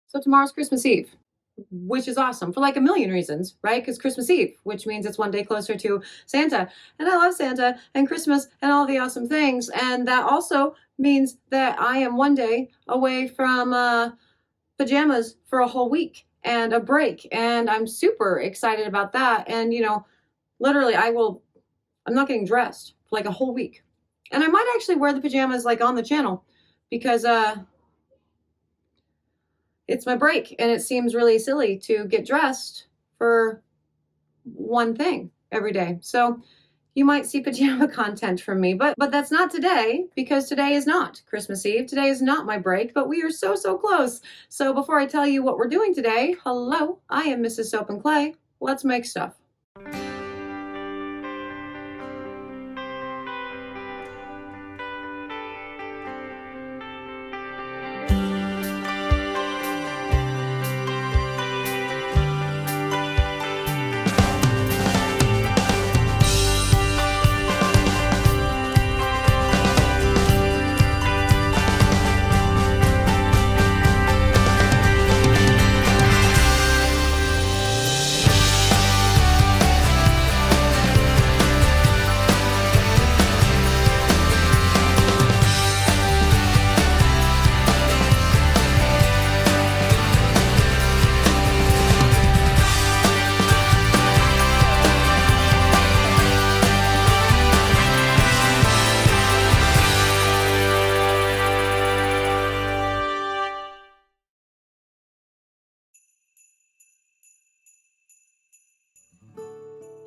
So tomorrow's Christmas Eve, which is awesome for like a million reasons, right? Because Christmas Eve, which means it's one day closer to Santa. And I love Santa and Christmas and all the awesome things. And that also means that I am one day away from pajamas for a whole week and a break. And I'm super excited about that. And, literally, I'm not getting dressed for like a whole week. And I might actually wear the pajamas like on the channel because it's my break and it seems really silly to get dressed for one thing every day. So you might see pajama content from me, but that's not today because today is not Christmas Eve. Today is not my break, but we are so close. So before I tell you what we're doing today, hello, I am Mrs. Soap and Clay. Let's make stuff.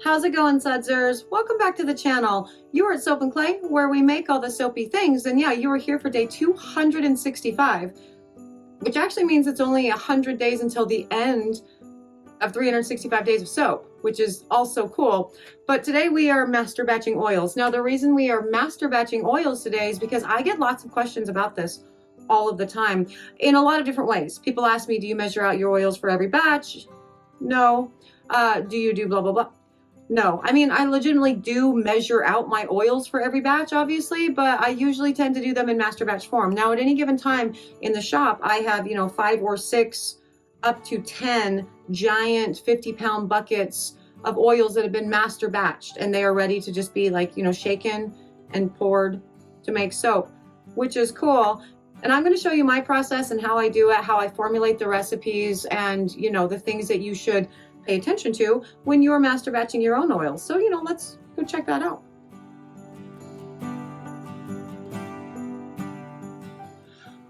How's it going, Sudsers? Welcome back to the channel. You are at Soap and Clay, where we make all the soapy things. And yeah, you are here for day 265, which actually means it's only 100 days until the end of 365 days of soap, which is also cool. But today we are master batching oils. Now, the reason we are master batching oils today is because I get lots of questions about this all of the time in a lot of different ways. People ask me, do you measure out your oils for every batch? No. Do you do blah, blah, blah? No, I mean, I legitimately do measure out my oils for every batch, obviously, but I usually tend to do them in master batch form. Now, at any given time in the shop, I have, 5 or 6 up to 10 giant 50-pound buckets of oils that have been master batched, and they are ready to just be like, shaken and poured to make soap, which is cool. And I'm going to show you my process and how I do it, how I formulate the recipes, and, the things that you should pay attention to when you're master batching your own oils. So, let's go check that out.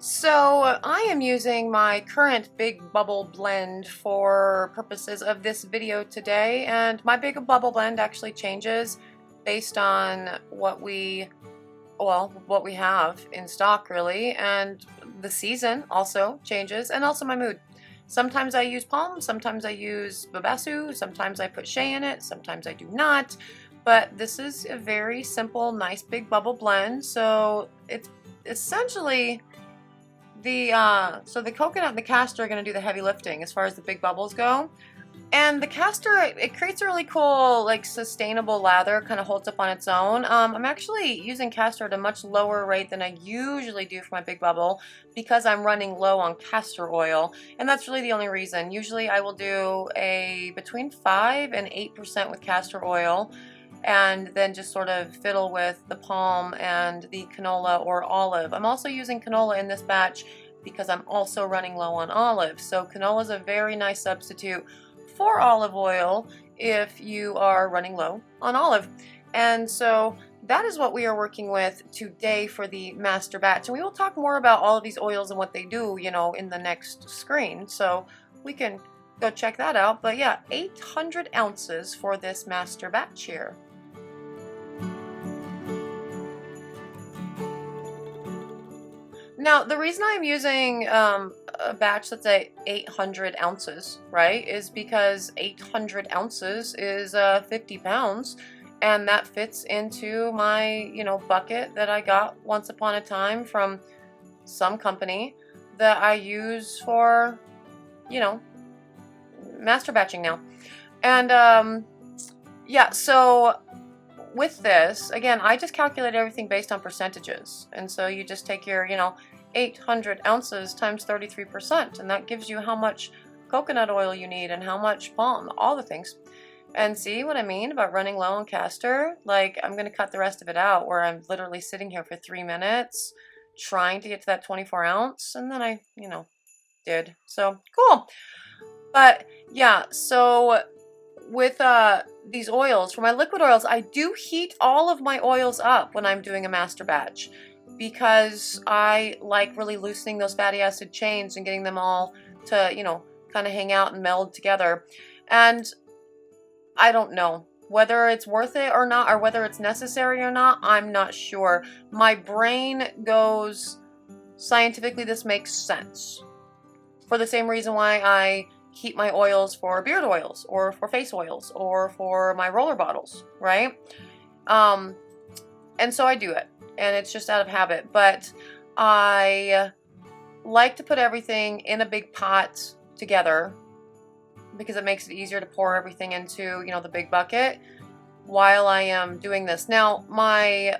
So I am using my current Big Bubble blend for purposes of this video today, and my Big Bubble blend actually changes based on what we have in stock, really, and the season also changes, and also my mood. Sometimes I use palm, sometimes I use babasu, sometimes I put shea in it, sometimes I do not. But this is a very simple, nice Big Bubble blend. So it's essentially the coconut and the castor are going to do the heavy lifting as far as the big bubbles go. And the castor, it creates a really cool, like, sustainable lather, kind of holds up on its own. I'm actually using castor at a much lower rate than I usually do for my Big Bubble because I'm running low on castor oil, and that's really the only reason. Usually I will do between 5 and 8% with castor oil, and then just sort of fiddle with the palm and the canola or olive. I'm also using canola in this batch because I'm also running low on olive. So canola is a very nice substitute for olive oil if you are running low on olive. And so that is what we are working with today for the master batch. And we will talk more about all of these oils and what they do, in the next screen. So we can go check that out. But yeah, 800 ounces for this master batch here. Now, the reason I'm using a batch that's at 800 ounces, right, is because 800 ounces is 50 pounds, and that fits into my, bucket that I got once upon a time from some company that I use for, master batching now. And, yeah, so with this, again, I just calculate everything based on percentages. And so you just take your, 800 ounces times 33%, and that gives you how much coconut oil you need and how much palm, all the things. And see what I mean about running low on castor? Like, I'm going to cut the rest of it out where I'm literally sitting here for 3 minutes trying to get to that 24 ounce, and then I, did. So, cool. But, yeah, so with these oils, for my liquid oils, I do heat all of my oils up when I'm doing a master batch because I like really loosening those fatty acid chains and getting them all to, kind of hang out and meld together. And I don't know whether it's worth it or not, or whether it's necessary or not. I'm not sure. My brain goes, scientifically, this makes sense. For the same reason why I heat my oils for beard oils or for face oils or for my roller bottles, right? And so I do it, and it's just out of habit. But I like to put everything in a big pot together because it makes it easier to pour everything into, the big bucket while I am doing this. Now, my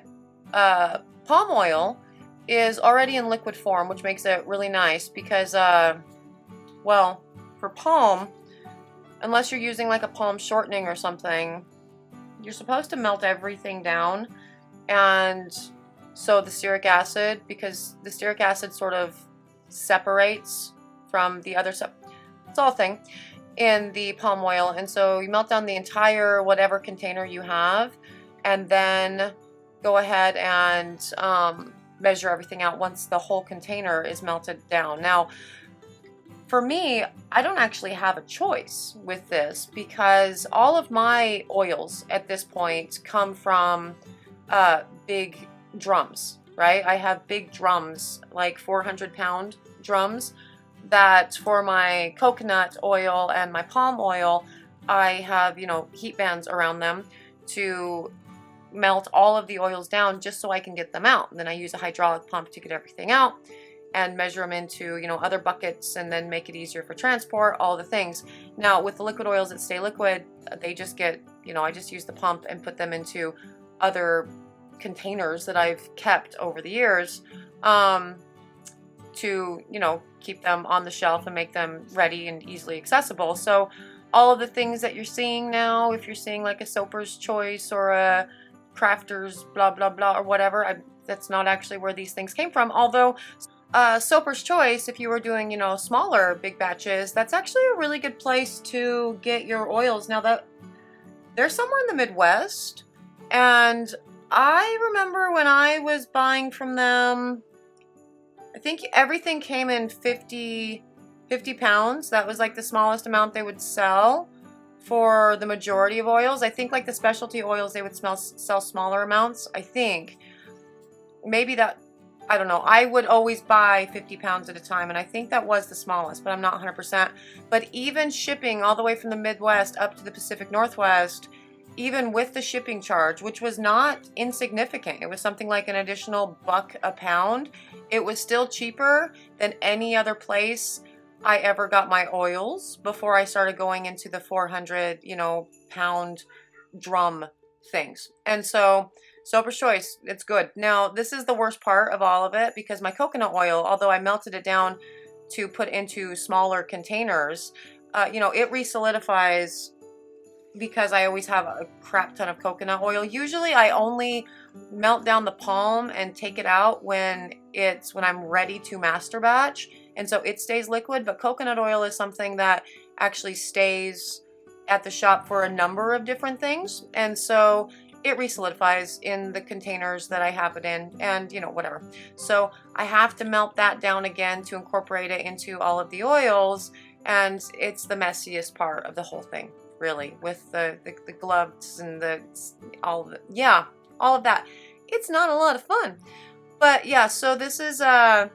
palm oil is already in liquid form, which makes it really nice because, well, for palm, unless you're using like a palm shortening or something, you're supposed to melt everything down. And so the stearic acid, because the stearic acid sort of separates from the other stuff, it's all a thing in the palm oil. And so you melt down the entire whatever container you have, and then go ahead and measure everything out once the whole container is melted down. Now, for me, I don't actually have a choice with this because all of my oils at this point come from big drums, right? I have big drums, like 400-pound drums, that for my coconut oil and my palm oil, I have, heat bands around them to melt all of the oils down just so I can get them out. And then I use a hydraulic pump to get everything out and measure them into, other buckets, and then make it easier for transport, all the things. Now, with the liquid oils that stay liquid, they just get, I just use the pump and put them into other containers that I've kept over the years to, keep them on the shelf and make them ready and easily accessible. So all of the things that you're seeing now, if you're seeing like a Soaper's Choice or a Crafter's blah, blah, blah, or whatever, that's not actually where these things came from. Although Soaper's Choice, if you were doing, smaller big batches, that's actually a really good place to get your oils. Now, that they're somewhere in the Midwest, and I remember when I was buying from them, I think everything came in 50 pounds. That was like the smallest amount they would sell for the majority of oils. I think like the specialty oils, they would sell smaller amounts. I think maybe that, I don't know. I would always buy 50 pounds at a time, and I think that was the smallest, but I'm not 100%. But even shipping all the way from the Midwest up to the Pacific Northwest, even with the shipping charge, which was not insignificant, it was something like an additional $1 a pound, it was still cheaper than any other place I ever got my oils before I started going into the 400, pound drum things. And so Soaper's Choice, it's good. Now, this is the worst part of all of it because my coconut oil, although I melted it down to put into smaller containers, it re-solidifies because I always have a crap ton of coconut oil. Usually I only melt down the palm and take it out when I'm ready to master batch, and so it stays liquid. But coconut oil is something that actually stays at the shop for a number of different things, and so it re-solidifies in the containers that I have it in, and whatever. So I have to melt that down again to incorporate it into all of the oils, and it's the messiest part of the whole thing, really, with the gloves and all of that. It's not a lot of fun. But yeah, so this is again,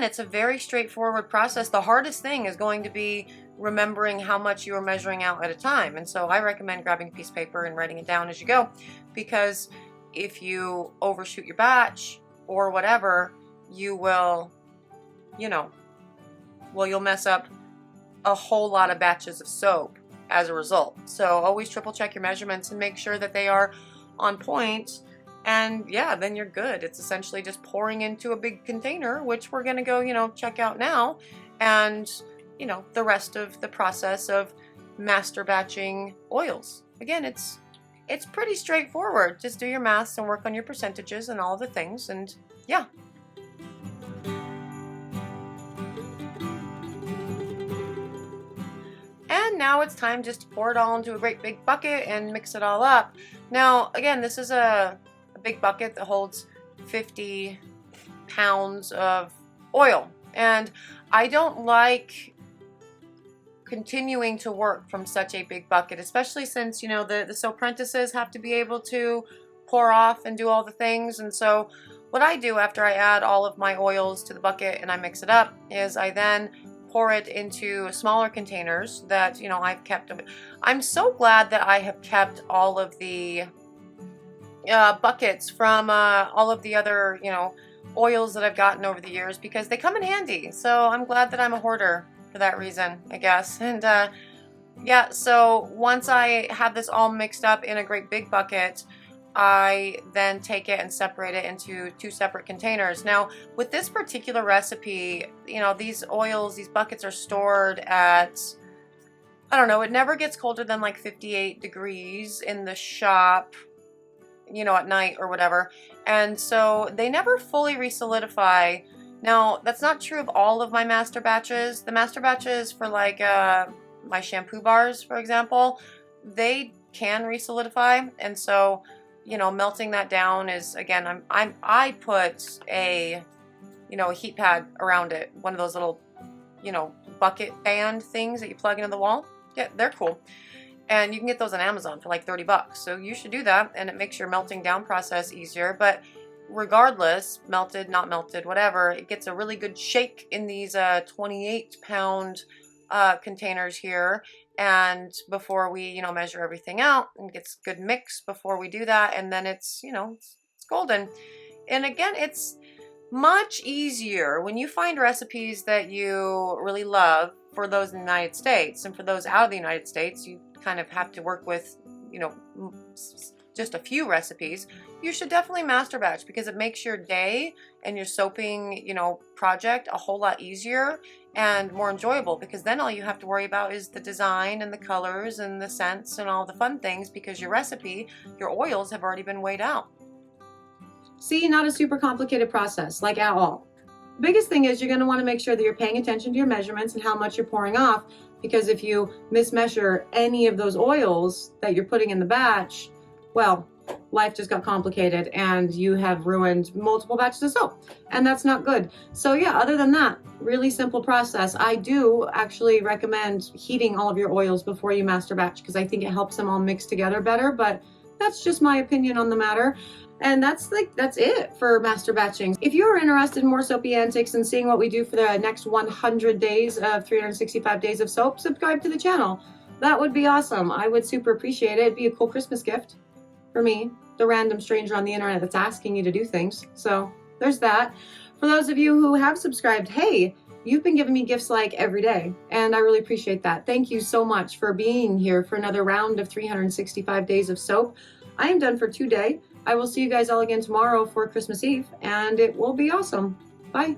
it's a very straightforward process. The hardest thing is going to be remembering how much you are measuring out at a time. And so I recommend grabbing a piece of paper and writing it down as you go, because if you overshoot your batch or whatever, you will, you'll mess up a whole lot of batches of soap as a result. So always triple check your measurements and make sure that they are on point. And yeah, then you're good. It's essentially just pouring into a big container, which we're gonna go, check out now. And, the rest of the process of master batching oils. Again, it's pretty straightforward. Just do your maths and work on your percentages and all the things, and yeah. And now it's time just to pour it all into a great big bucket and mix it all up. Now, again, this is a big bucket that holds 50 pounds of oil. And I don't like continuing to work from such a big bucket, especially since, the soap apprentices have to be able to pour off and do all the things. And so what I do after I add all of my oils to the bucket and I mix it up is I then pour it into smaller containers that, I've kept. I'm so glad that I have kept all of the buckets from all of the other, oils that I've gotten over the years, because they come in handy. So I'm glad that I'm a hoarder for that reason, I guess. And yeah, so once I have this all mixed up in a great big bucket, I then take it and separate it into 2 separate containers. Now, with this particular recipe, these oils, these buckets are stored at, I don't know, it never gets colder than like 58 degrees in the shop, at night or whatever. And so they never fully resolidify. Now, that's not true of all of my master batches. The master batches for like my shampoo bars, for example, they can resolidify. And so, melting that down is, again, I put a heat pad around it, one of those little, bucket band things that you plug into the wall. Yeah, they're cool. And you can get those on Amazon for like 30 bucks. So you should do that, and it makes your melting down process easier. But regardless, melted, not melted, whatever, it gets a really good shake in these 28-pound containers here. And before we, measure everything out, and gets good mix before we do that, and then it's, it's golden. And again, it's much easier when you find recipes that you really love for those in the United States, and for those out of the United States, you kind of have to work with, just a few recipes. You should definitely master batch, because it makes your day and your soaping, project a whole lot easier and more enjoyable, because then all you have to worry about is the design and the colors and the scents and all the fun things, because your recipe, your oils have already been weighed out. See, not a super complicated process, like at all. The biggest thing is you're going to want to make sure that you're paying attention to your measurements and how much you're pouring off, because if you mismeasure any of those oils that you're putting in the batch, well, life just got complicated and you have ruined multiple batches of soap, and that's not good. So yeah, other than that, really simple process. I do actually recommend heating all of your oils before you master batch, because I think it helps them all mix together better, but that's just my opinion on the matter. And that's it for master batching. If you're interested in more soapy antics and seeing what we do for the next 100 days of 365 days of soap, subscribe to the channel. That would be awesome. I would super appreciate it. It'd be a cool Christmas gift for me, the random stranger on the internet that's asking you to do things. So there's that. For those of you who have subscribed, hey, you've been giving me gifts like every day, and I really appreciate that. Thank you so much for being here for another round of 365 days of soap. I am done for today. I will see you guys all again tomorrow for Christmas Eve, and it will be awesome. Bye.